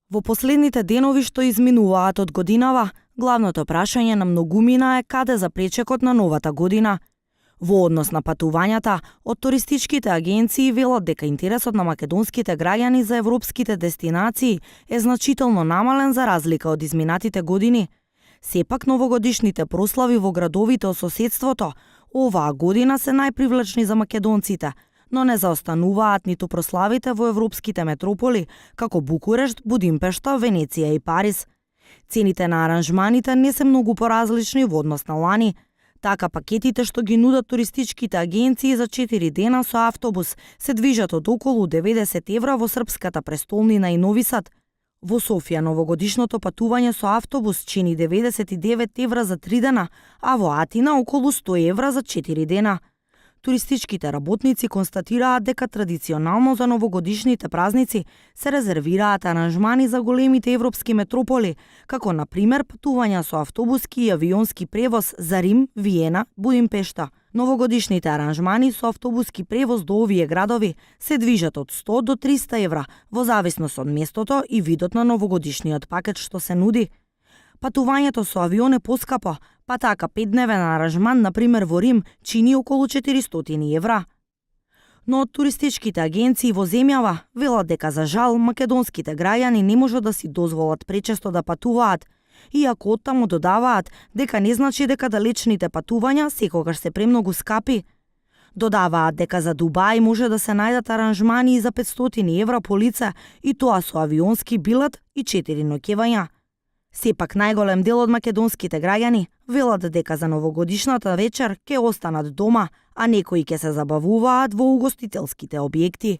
Во последните денови што изминуваат од годинава, главното прашање на многумина е каде за пречекот на новата година. Во однос на патувањата, од туристичките агенции велат дека интересот на македонските граѓани за европските дестинации е значително намален за разлика од изминатите години. Сепак новогодишните прослави во градовите од соседството оваа година се најпривлечни за македонците, но не заостануваат ниту прославите во европските метрополи, како Букурешт, Будимпешта, Венеција и Париз. Цените на аранжманите не се многу поразлични во однос на лани. Така пакетите што ги нудат туристичките агенции за 4 дена со автобус се движат од околу 90 евра во српската престолнина и Нови Сад. Во Софија новогодишното патување со автобус чини 99 евра за 3 дена, а во Атина околу 100 евра за 4 дена. Туристичките работници констатираат дека традиционално за новогодишните празници се резервираат аранжмани за големите европски метрополи, како на пример патувања со автобуски и авионски превоз за Рим, Виена, Будимпешта. Новогодишните аранжмани со автобуски превоз до овие градови се движат од 100 до 300 евра, во зависност од местото и видот на новогодишниот пакет што се нуди. Патувањето со авион е поскапо, па така 5-дневен аранжман, например во Рим, чини околу 400 евра. Но од туристичките агенции во земјава велат дека за жал македонските граѓани не можат да си дозволат пречесто да патуваат, иако оттаму додаваат дека не значи дека далечните патувања секогаш се премногу скапи. Додаваат дека за Дубај може да се најдат аранжмани и за 500 евра по лице, и тоа со авионски билет и 4 ноќевања. Сепак најголем дел од македонските граѓани велат дека за новогодишната вечер ќе останат дома, а некои ќе се забавуваат во угостителските објекти.